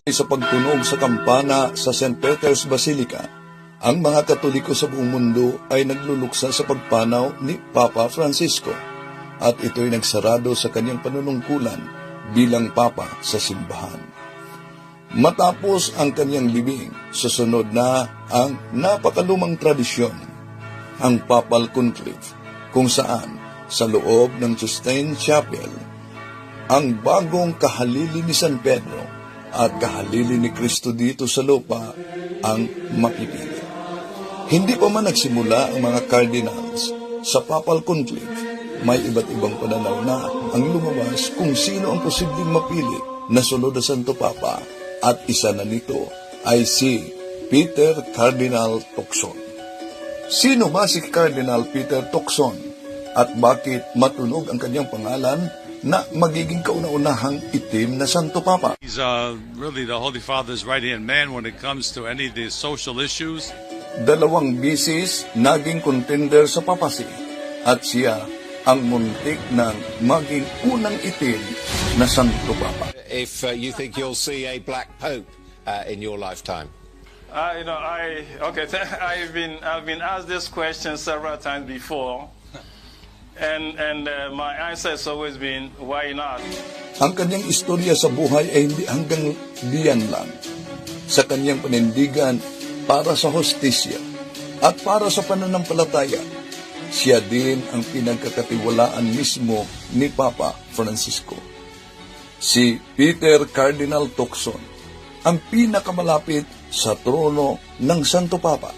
Sa pagtunog sa kampana sa St. Peter's Basilica, ang mga Katoliko sa buong mundo ay nagluluksa sa pagpanaw ni Papa Francisco at ito'y nagsarado sa kanyang panunungkulan bilang Papa sa simbahan. Matapos ang kanyang libing, susunod na ang napakalumang tradisyon, ang Papal Conclave, kung saan sa loob ng Sistine Chapel, ang bagong kahalili ni San Pedro at kahalili ni Kristo dito sa lupa ang mapipili. Hindi pa man nagsimula ang mga cardinals sa Papal Conclave, may iba't ibang pananaw na ang lumabas kung sino ang posibleng mapili na sunod na Santo Papa, at isa na nito ay si Peter Cardinal Turkson. Sino ba si Cardinal Peter Turkson at bakit matunog ang kanyang pangalan na magiging kauna-unahang itim na Santo Papa? He's really the Holy Father's right-hand man when it comes to any of the social issues. 2 bisis naging contender sa papacy at siya ang muntik ng maging unang itim na Santo Papa. If you think you'll see a black pope in your lifetime. I've been asked this question several times before. And my answer has always been, why not? Ang kanyang istorya sa buhay ay hindi hanggang diyan lang. Sa kanyang panindigan para sa hostisya at para sa pananampalataya, siya din ang pinagkakatiwalaan mismo ni Papa Francisco. Si Peter Cardinal Turkson, ang pinakamalapit sa trono ng Santo Papa.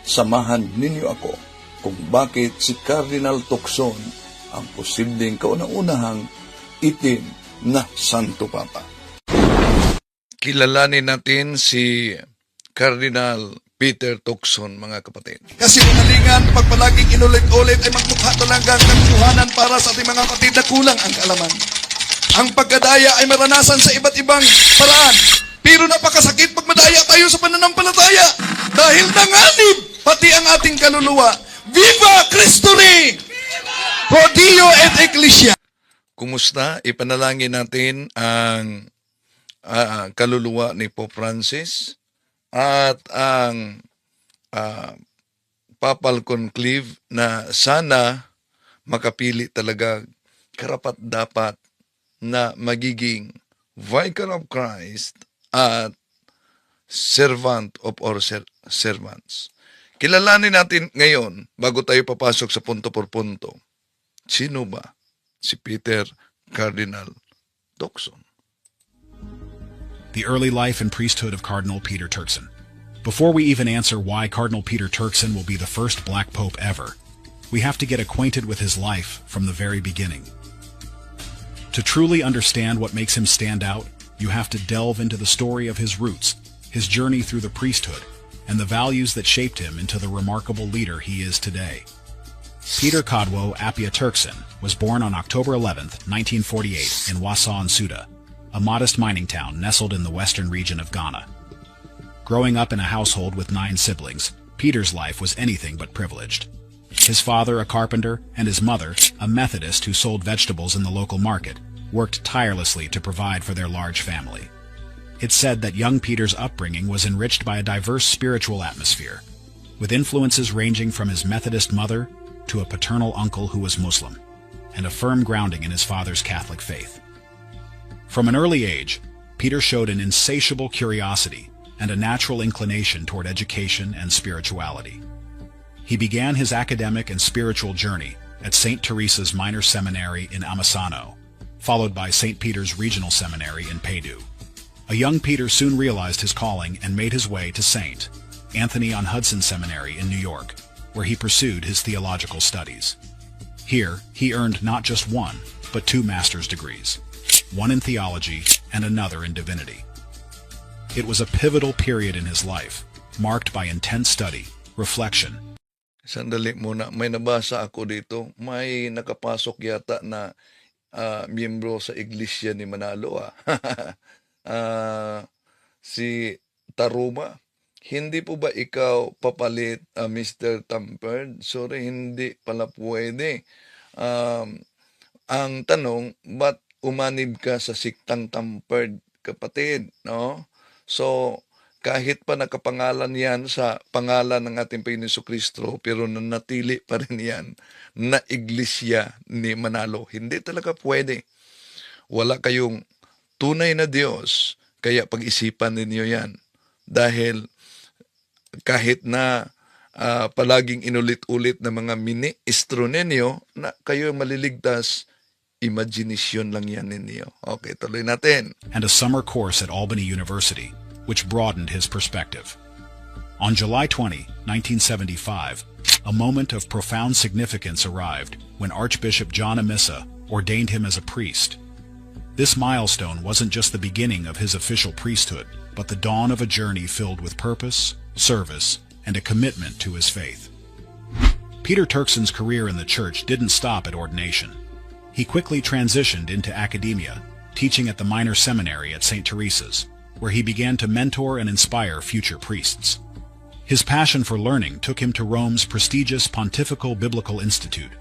Samahan ninyo ako kung bakit si Cardinal Turkson ang posibleng kauna-unahang itim na Santo Papa. Kilalanin natin si Cardinal Peter Turkson, mga kapatid. Kasi unalingan, pag palaging inulit-ulit ay magmukha talagang katuhanan para sa ating mga kapatid na kulang ang kaalaman. Ang pagkadaya ay maranasan sa iba't ibang paraan. Pero napakasakit pag madaya tayo sa pananampalataya. Dahil nanganib pati ang ating kaluluwa. Viva Cristo Rey! Pro Dio et Ecclesia! Kumusta? Ipanalangin natin ang kaluluwa ni Pope Francis at ang Papal Conclave na sana makapili talaga karapat-dapat na magiging Vicar of Christ at Servant of all servants. Kilalanin natin ngayon, bago tayo papasok sa punto por punto, sino ba si Peter Cardinal Turkson? The early life and priesthood of Cardinal Peter Turkson. Before we even answer why Cardinal Peter Turkson will be the first black pope ever, we have to get acquainted with his life from the very beginning. To truly understand what makes him stand out, you have to delve into the story of his roots, his journey through the priesthood, and the values that shaped him into the remarkable leader he is today. Peter Codwo Apia Turkson was born on October 11, 1948 in Wasan, Suda, a modest mining town nestled in the western region of Ghana. Growing up in a household with 9 siblings, Peter's life was anything but privileged. His father, a carpenter, and his mother, a Methodist who sold vegetables in the local market, worked tirelessly to provide for their large family. It's said that young Peter's upbringing was enriched by a diverse spiritual atmosphere, with influences ranging from his Methodist mother to a paternal uncle who was Muslim, and a firm grounding in his father's Catholic faith. From an early age, Peter showed an insatiable curiosity and a natural inclination toward education and spirituality. He began his academic and spiritual journey at St. Teresa's Minor Seminary in Amasano, followed by St. Peter's Regional Seminary in Paidu. A young Peter soon realized his calling and made his way to St. Anthony-on-Hudson Seminary in New York, where he pursued his theological studies. Here, he earned not just one, but 2 master's degrees, one in theology and another in divinity. It was a pivotal period in his life, marked by intense study, reflection. Sandali muna, may nabasa ako dito. May nakapasok yata na miyembro sa iglesia ni Manalo. Si Taruma. Hindi po ba ikaw papalit, Mr. Tampered? Sorry, hindi pala pwede. Ang tanong, ba't umanib ka sa siktang Tampered? kapatid, no? So, kahit pa nakapangalan yan sa pangalan ng ating Panginoon Kristo, pero nanatili pa rin yan na iglesia ni Manalo. Hindi talaga pwede. Wala kayong tunay na Diyos, kaya pag-isipan ninyo yan. Dahil kahit na palaging inulit-ulit na mga ministro ninyo, na kayo maliligtas, imagination lang yan ninyo. Okay, tuloy natin. And a summer course at Albany University, which broadened his perspective. On July 20, 1975, a moment of profound significance arrived when Archbishop John Amissa ordained him as a priest. This milestone wasn't just the beginning of his official priesthood, but the dawn of a journey filled with purpose, service, and a commitment to his faith. Peter Turkson's career in the church didn't stop at ordination. He quickly transitioned into academia, teaching at the minor seminary at St. Teresa's, where he began to mentor and inspire future priests. His passion for learning took him to Rome's prestigious Pontifical Biblical Institute,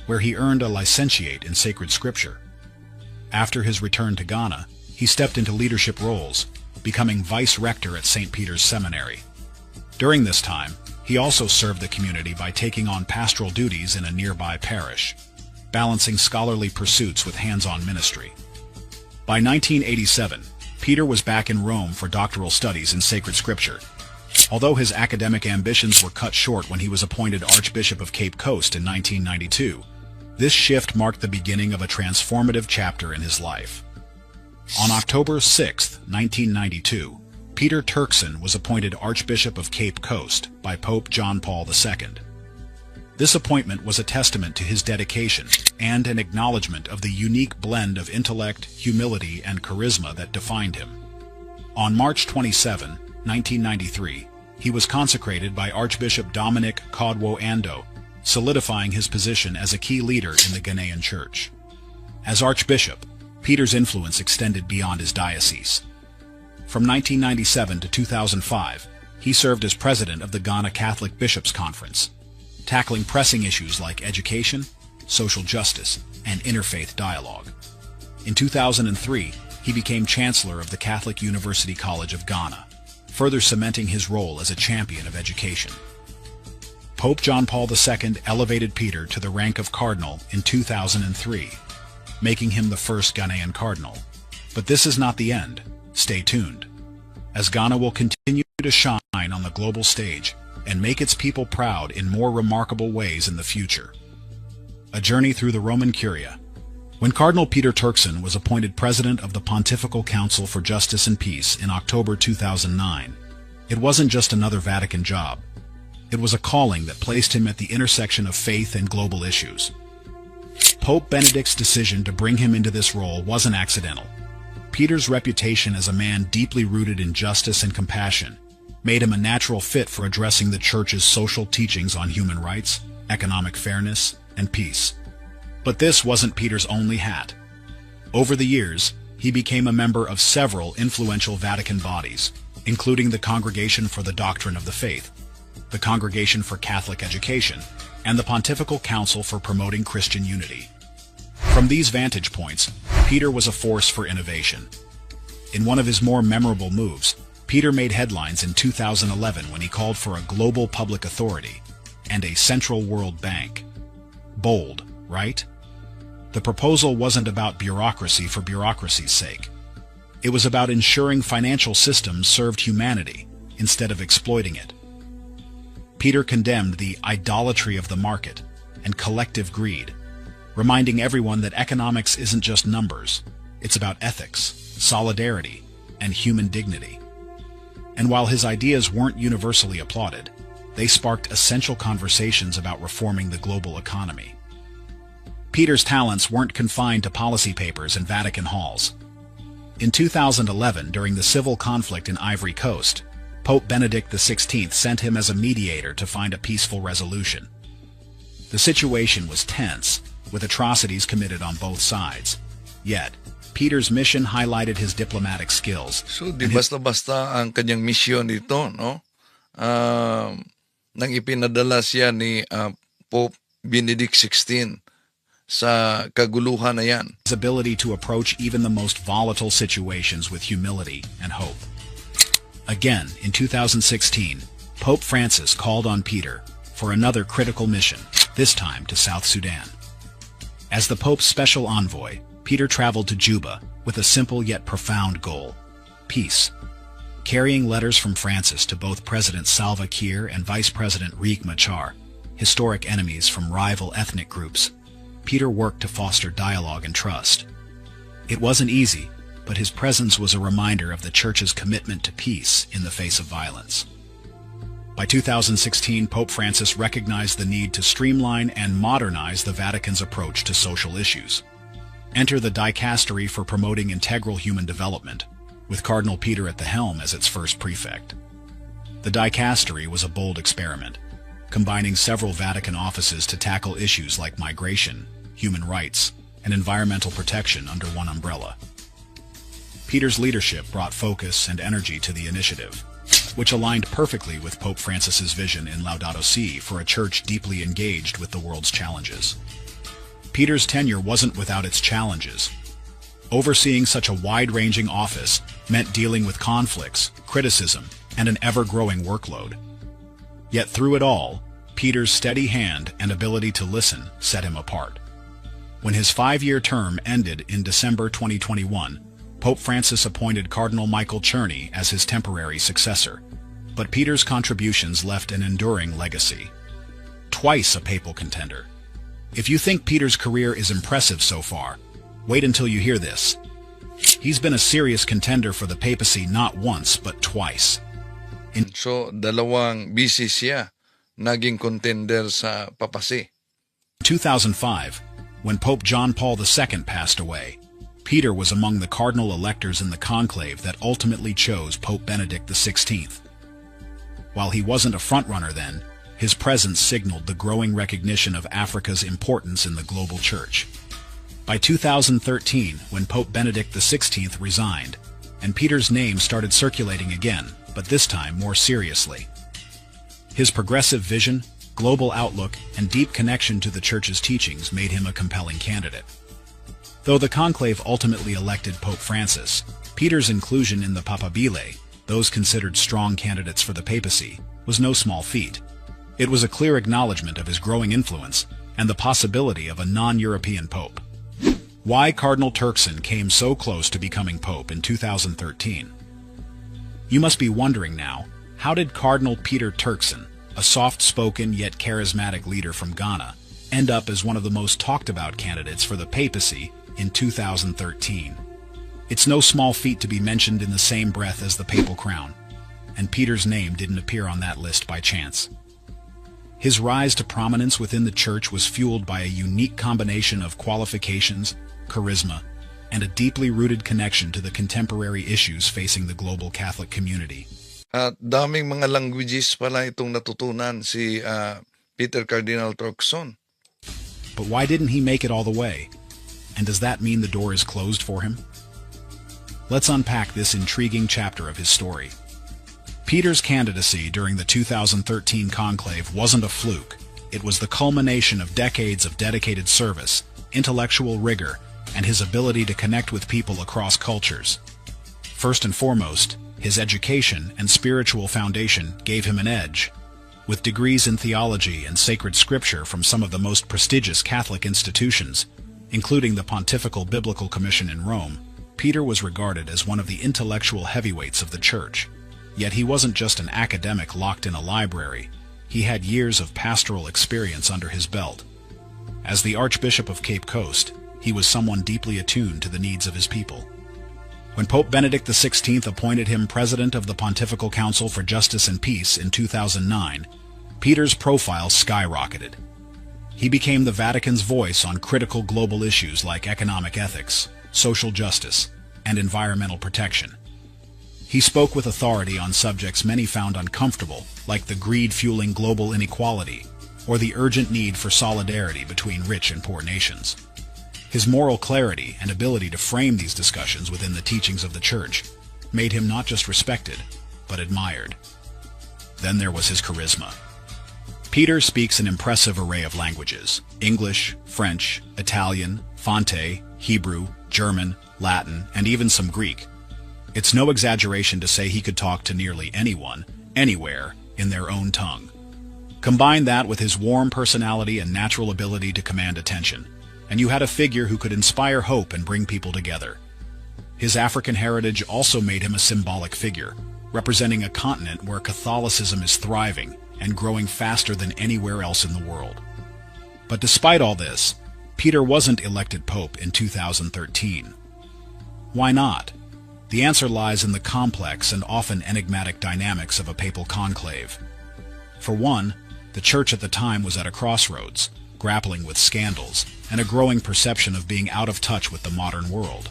where he earned a licentiate in sacred scripture. After his return to Ghana, he stepped into leadership roles, becoming vice rector at St. Peter's Seminary. During this time, he also served the community by taking on pastoral duties in a nearby parish, balancing scholarly pursuits with hands-on ministry. By 1987, Peter was back in Rome for doctoral studies in sacred scripture. Although his academic ambitions were cut short when he was appointed Archbishop of Cape Coast in 1992, this shift marked the beginning of a transformative chapter in his life. On October 6, 1992, Peter Turkson was appointed Archbishop of Cape Coast by Pope John Paul II. This appointment was a testament to his dedication and an acknowledgement of the unique blend of intellect, humility, and charisma that defined him. On March 27, 1993, he was consecrated by Archbishop Dominic Codwo Ando, solidifying his position as a key leader in the Ghanaian Church. As Archbishop, Peter's influence extended beyond his diocese. From 1997 to 2005, he served as president of the Ghana Catholic Bishops' Conference, tackling pressing issues like education, social justice, and interfaith dialogue. In 2003, he became chancellor of the Catholic University College of Ghana, further cementing his role as a champion of education. Pope John Paul II elevated Peter to the rank of cardinal in 2003, making him the first Ghanaian cardinal. But this is not the end. Stay tuned, as Ghana will continue to shine on the global stage and make its people proud in more remarkable ways in the future. A journey through the Roman Curia. When Cardinal Peter Turkson was appointed president of the Pontifical Council for Justice and Peace in October 2009, it wasn't just another Vatican job. It was a calling that placed him at the intersection of faith and global issues. Pope Benedict's decision to bring him into this role wasn't accidental. Peter's reputation as a man deeply rooted in justice and compassion made him a natural fit for addressing the Church's social teachings on human rights, economic fairness, and peace. But this wasn't Peter's only hat. Over the years, he became a member of several influential Vatican bodies, including the Congregation for the Doctrine of the Faith, the Congregation for Catholic Education, and the Pontifical Council for Promoting Christian Unity. From these vantage points, Peter was a force for innovation. In one of his more memorable moves, Peter made headlines in 2011 when he called for a global public authority and a central world bank. Bold, right? The proposal wasn't about bureaucracy for bureaucracy's sake. It was about ensuring financial systems served humanity instead of exploiting it. Peter condemned the idolatry of the market and collective greed, reminding everyone that economics isn't just numbers, it's about ethics, solidarity, and human dignity. And while his ideas weren't universally applauded, they sparked essential conversations about reforming the global economy. Peter's talents weren't confined to policy papers and Vatican halls. In 2011, during the civil conflict in Ivory Coast, Pope Benedict XVI sent him as a mediator to find a peaceful resolution. The situation was tense, with atrocities committed on both sides. Yet, Peter's mission highlighted his diplomatic skills. So, di basta-basta ang kanyang misyon dito, no? Nang ipinadala siya ni Pope Benedict XVI sa kaguluhan na yan. His ability to approach even the most volatile situations with humility and hope. Again, in 2016, Pope Francis called on Peter for another critical mission, this time to South Sudan. As the Pope's special envoy, Peter traveled to Juba with a simple yet profound goal: peace. Carrying letters from Francis to both President Salva Kiir and Vice President Riek Machar, historic enemies from rival ethnic groups, Peter worked to foster dialogue and trust. It wasn't easy, but his presence was a reminder of the Church's commitment to peace in the face of violence. By 2016, Pope Francis recognized the need to streamline and modernize the Vatican's approach to social issues. Enter the Dicastery for Promoting Integral Human Development, with Cardinal Peter at the helm as its first prefect. The Dicastery was a bold experiment, combining several Vatican offices to tackle issues like migration, human rights, and environmental protection under one umbrella. Peter's leadership brought focus and energy to the initiative, which aligned perfectly with Pope Francis's vision in Laudato Si for a church deeply engaged with the world's challenges. Peter's tenure wasn't without its challenges. Overseeing such a wide-ranging office meant dealing with conflicts, criticism, and an ever-growing workload. Yet through it all, Peter's steady hand and ability to listen set him apart. When his 5-year term ended in December 2021, Pope Francis appointed Cardinal Michael Czerny as his temporary successor, but Peter's contributions left an enduring legacy. Twice a papal contender. If you think Peter's career is impressive so far, wait until you hear this. He's been a serious contender for the papacy not once but twice. So, dalawang busy siya naging contender sa papasi. 2005, when Pope John Paul II passed away, Peter was among the cardinal electors in the conclave that ultimately chose Pope Benedict XVI. While he wasn't a frontrunner then, his presence signaled the growing recognition of Africa's importance in the global church. By 2013, when Pope Benedict XVI resigned, and Peter's name started circulating again, but this time more seriously. His progressive vision, global outlook, and deep connection to the Church's teachings made him a compelling candidate. Though the conclave ultimately elected Pope Francis, Peter's inclusion in the Papabile, those considered strong candidates for the papacy, was no small feat. It was a clear acknowledgement of his growing influence and the possibility of a non-European pope. Why Cardinal Turkson came so close to becoming pope in 2013? You must be wondering now, how did Cardinal Peter Turkson, a soft-spoken yet charismatic leader from Ghana, end up as one of the most talked-about candidates for the papacy in 2013? It's no small feat to be mentioned in the same breath as the papal crown, and Peter's name didn't appear on that list by chance. His rise to prominence within the Church was fueled by a unique combination of qualifications, charisma, and a deeply rooted connection to the contemporary issues facing the global Catholic community. At daming mga languages pala itong natutunan si Peter Cardinal Turkson. But why didn't he make it all the way? And does that mean the door is closed for him? Let's unpack this intriguing chapter of his story. Peter's candidacy during the 2013 conclave wasn't a fluke. It was the culmination of decades of dedicated service, intellectual rigor, and his ability to connect with people across cultures. First and foremost, his education and spiritual foundation gave him an edge. With degrees in theology and sacred scripture from some of the most prestigious Catholic institutions, including the Pontifical Biblical Commission in Rome, Peter was regarded as one of the intellectual heavyweights of the Church. Yet he wasn't just an academic locked in a library. He had years of pastoral experience under his belt. As the Archbishop of Cape Coast, he was someone deeply attuned to the needs of his people. When Pope Benedict XVI appointed him president of the Pontifical Council for Justice and Peace in 2009, Peter's profile skyrocketed. He became the Vatican's voice on critical global issues like economic ethics, social justice, and environmental protection. He spoke with authority on subjects many found uncomfortable, like the greed-fueling global inequality, or the urgent need for solidarity between rich and poor nations. His moral clarity and ability to frame these discussions within the teachings of the Church made him not just respected, but admired. Then there was his charisma. Peter speaks an impressive array of languages: English, French, Italian, Fonte, Hebrew, German, Latin, and even some Greek. It's no exaggeration to say he could talk to nearly anyone, anywhere, in their own tongue. Combine that with his warm personality and natural ability to command attention, and you had a figure who could inspire hope and bring people together. His African heritage also made him a symbolic figure, representing a continent where Catholicism is thriving and growing faster than anywhere else in the world. But despite all this, Peter wasn't elected pope in 2013. Why not? The answer lies in the complex and often enigmatic dynamics of a papal conclave. For one, the church at the time was at a crossroads, grappling with scandals and a growing perception of being out of touch with the modern world.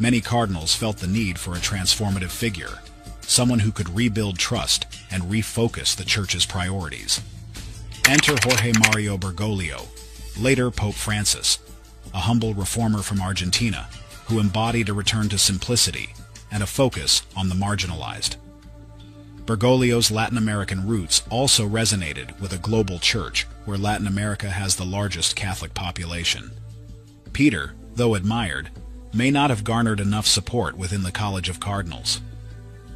Many cardinals felt the need for a transformative figure, someone who could rebuild trust and refocus the church's priorities. Enter Jorge Mario Bergoglio, later Pope Francis, a humble reformer from Argentina who embodied a return to simplicity and a focus on the marginalized. Bergoglio's Latin American roots also resonated with a global church where Latin America has the largest Catholic population. Peter, though admired, may not have garnered enough support within the College of Cardinals.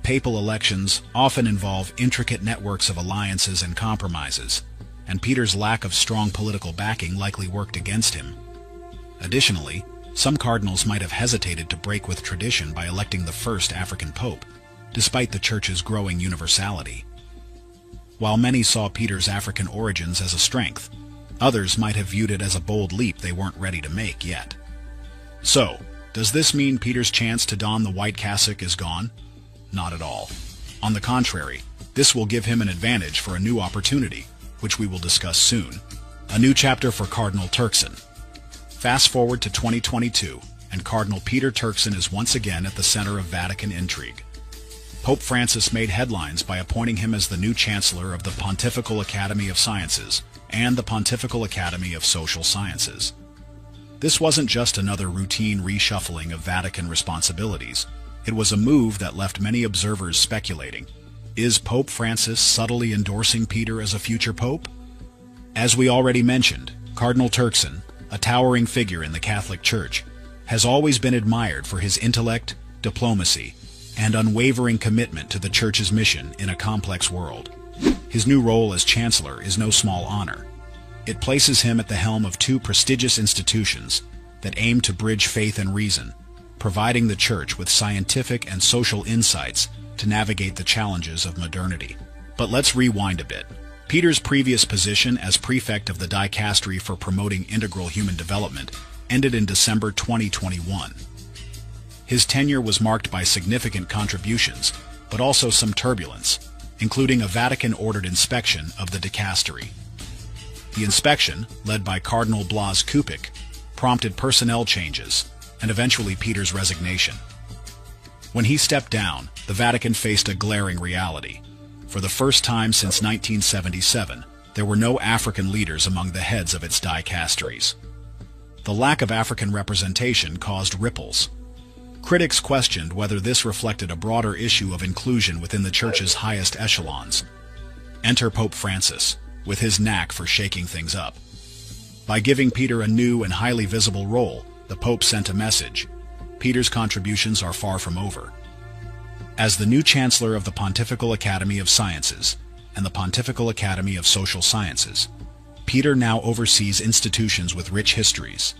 Papal elections often involve intricate networks of alliances and compromises, and Peter's lack of strong political backing likely worked against him. Additionally, some cardinals might have hesitated to break with tradition by electing the first African pope, despite the Church's growing universality. While many saw Peter's African origins as a strength, others might have viewed it as a bold leap they weren't ready to make yet. So, does this mean Peter's chance to don the white cassock is gone? Not at all. On the contrary, this will give him an advantage for a new opportunity, which we will discuss soon. A new chapter for Cardinal Turkson. Fast forward to 2022, and Cardinal Peter Turkson is once again at the center of Vatican intrigue. Pope Francis made headlines by appointing him as the new Chancellor of the Pontifical Academy of Sciences and the Pontifical Academy of Social Sciences. This wasn't just another routine reshuffling of Vatican responsibilities. It was a move that left many observers speculating. Is Pope Francis subtly endorsing Peter as a future pope? As we already mentioned, Cardinal Turkson, a towering figure in the Catholic Church, has always been admired for his intellect, diplomacy, and unwavering commitment to the Church's mission in a complex world. His new role as Chancellor is no small honor. It places him at the helm of two prestigious institutions that aim to bridge faith and reason, providing the Church with scientific and social insights to navigate the challenges of modernity. But let's rewind a bit. Peter's previous position as prefect of the Dicastery for Promoting Integral Human Development ended in December 2021. His tenure was marked by significant contributions, but also some turbulence, including a Vatican-ordered inspection of the Dicastery. The inspection, led by Cardinal Blas Kupik, prompted personnel changes and eventually Peter's resignation. When he stepped down, the Vatican faced a glaring reality. For the first time since 1977, there were no African leaders among the heads of its dicasteries. The lack of African representation caused ripples. Critics questioned whether this reflected a broader issue of inclusion within the Church's highest echelons. Enter Pope Francis, with his knack for shaking things up. By giving Peter a new and highly visible role, the Pope sent a message. Peter's contributions are far from over. As the new Chancellor of the Pontifical Academy of Sciences and the Pontifical Academy of Social Sciences, Peter now oversees institutions with rich histories.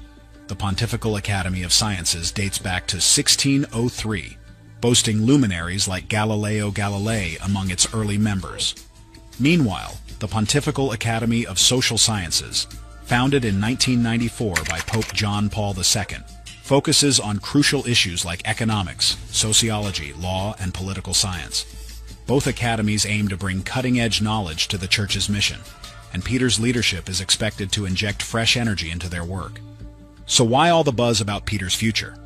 The Pontifical Academy of Sciences dates back to 1603, boasting luminaries like Galileo Galilei among its early members. Meanwhile, the Pontifical Academy of Social Sciences, founded in 1994 by Pope John Paul II, focuses on crucial issues like economics, sociology, law, and political science. Both academies aim to bring cutting-edge knowledge to the Church's mission, and Peter's leadership is expected to inject fresh energy into their work. So why all the buzz about Peter's future?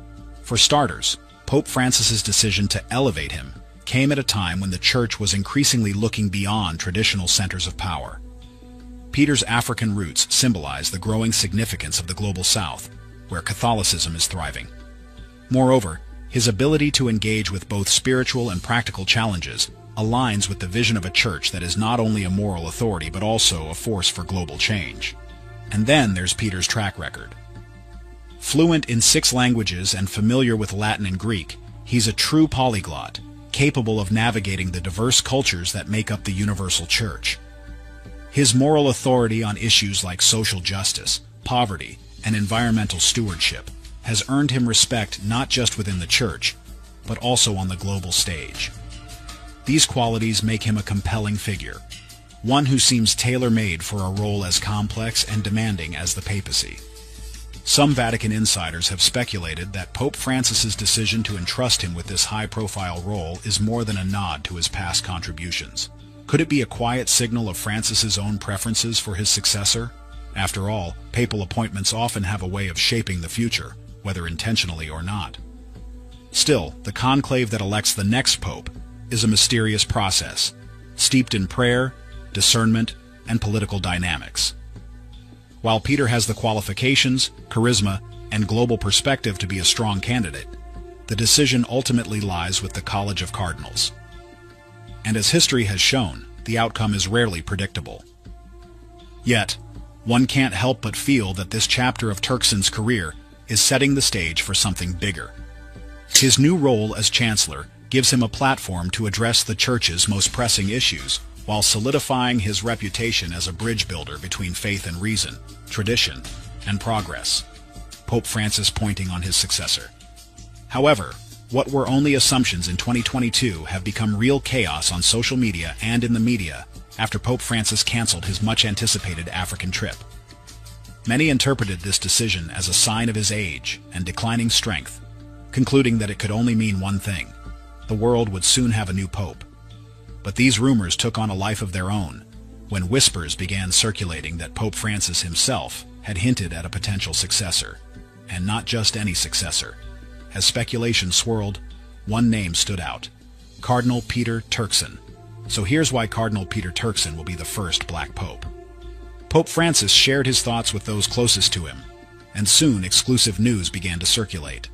For starters, Pope Francis's decision to elevate him came at a time when the Church was increasingly looking beyond traditional centers of power. Peter's African roots symbolize the growing significance of the Global South, where Catholicism is thriving. Moreover, his ability to engage with both spiritual and practical challenges aligns with the vision of a church that is not only a moral authority but also a force for global change. And then there's Peter's track record. Fluent in 6 languages and familiar with Latin and Greek, he's a true polyglot, capable of navigating the diverse cultures that make up the universal church. His moral authority on issues like social justice, poverty, and environmental stewardship has earned him respect not just within the church, but also on the global stage. These qualities make him a compelling figure, one who seems tailor-made for a role as complex and demanding as the papacy. Some Vatican insiders have speculated that Pope Francis's decision to entrust him with this high-profile role is more than a nod to his past contributions. Could it be a quiet signal of Francis's own preferences for his successor? After all, papal appointments often have a way of shaping the future, whether intentionally or not. Still, the conclave that elects the next pope is a mysterious process, steeped in prayer, discernment, and political dynamics. While Peter has the qualifications, charisma, and global perspective to be a strong candidate, the decision ultimately lies with the College of Cardinals. And as history has shown, the outcome is rarely predictable. Yet, one can't help but feel that this chapter of Turkson's career is setting the stage for something bigger. His new role as Chancellor gives him a platform to address the Church's most pressing issues, while solidifying his reputation as a bridge builder between faith and reason, tradition, and progress. Pope Francis pointing on his successor. However, what were only assumptions in 2022 have become real chaos on social media and in the media after Pope Francis canceled his much-anticipated African trip. Many interpreted this decision as a sign of his age and declining strength, concluding that it could only mean one thing: the world would soon have a new pope. But these rumors took on a life of their own when whispers began circulating that Pope Francis himself had hinted at a potential successor, and not just any successor. As speculation swirled, one name stood out: Cardinal Peter Turkson. So here's why Cardinal Peter Turkson will be the first Black Pope. Pope Francis shared his thoughts with those closest to him, and soon exclusive news began to circulate.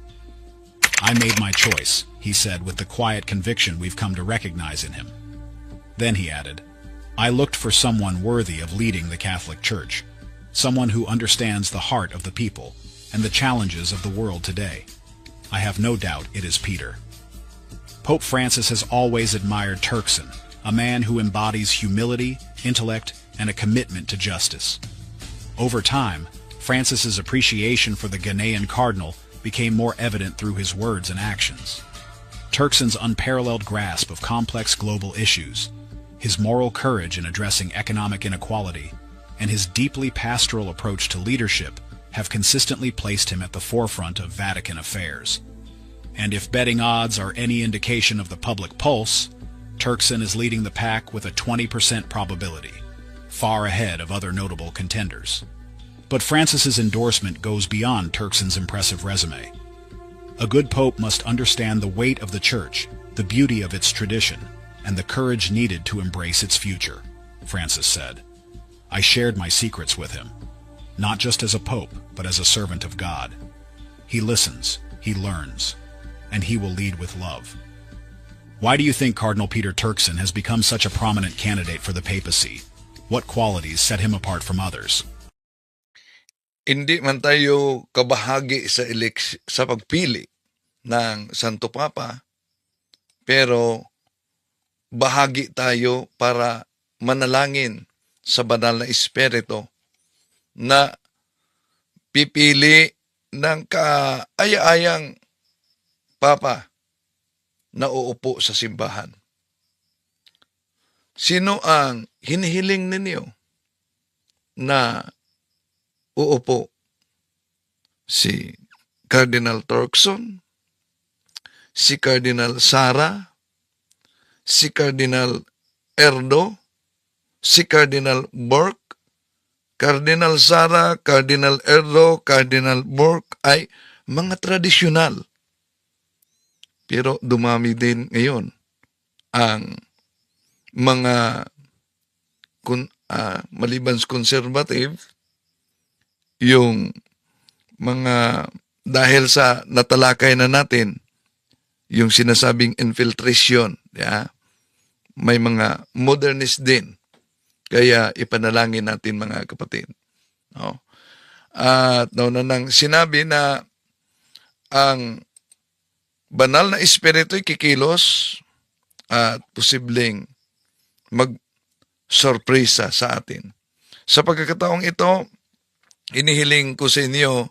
"I made my choice," he said with the quiet conviction we've come to recognize in him. Then he added, "I looked for someone worthy of leading the Catholic Church, someone who understands the heart of the people and the challenges of the world today. I have no doubt it is Peter." Pope Francis has always admired Turkson, a man who embodies humility, intellect, and a commitment to justice. Over time, Francis's appreciation for the Ghanaian cardinal became more evident through his words and actions. Turkson's unparalleled grasp of complex global issues, his moral courage in addressing economic inequality, and his deeply pastoral approach to leadership have consistently placed him at the forefront of Vatican affairs. And if betting odds are any indication of the public pulse, Turkson is leading the pack with a 20% probability, far ahead of other notable contenders. But Francis's endorsement goes beyond Turkson's impressive resume. A good pope must understand the weight of the Church, the beauty of its tradition, and the courage needed to embrace its future, Francis said. "I shared my secrets with him, not just as a pope, but as a servant of God. He listens, he learns, and he will lead with love." Why do you think Cardinal Peter Turkson has become such a prominent candidate for the papacy? What qualities set him apart from others? Hindi man tayo kabahagi sa pagpili ng Santo Papa, pero bahagi tayo para manalangin sa banal na Espiritu na pipili ng kaaya-ayang Papa na uupo sa simbahan. Sino ang hinihiling ninyo na uupo? Si Cardinal Turkson, si Cardinal Sara, si Cardinal Erdo, si Cardinal Burke. Cardinal Sara, Cardinal Erdo, Cardinal Burke ay mga tradisyonal. Pero dumami din ngayon ang mga maliban sa conservative, yung mga dahil sa natalakay na natin yung sinasabing infiltration, may mga modernist din. Kaya ipanalangin natin mga kapatid. No? At nauna nang sinabi na ang banal na espiritu'y kikilos at posibleng mag-sorpresa sa atin. Sa pagkakataong ito, inihiling ko sa inyo,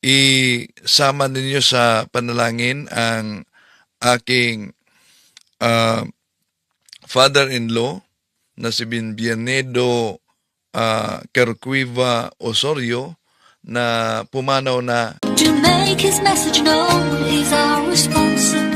isama ninyo sa panalangin ang aking father-in-law na si Bienvenido Kerquiva Osorio na pumanaw na To make his message known is our responsibility.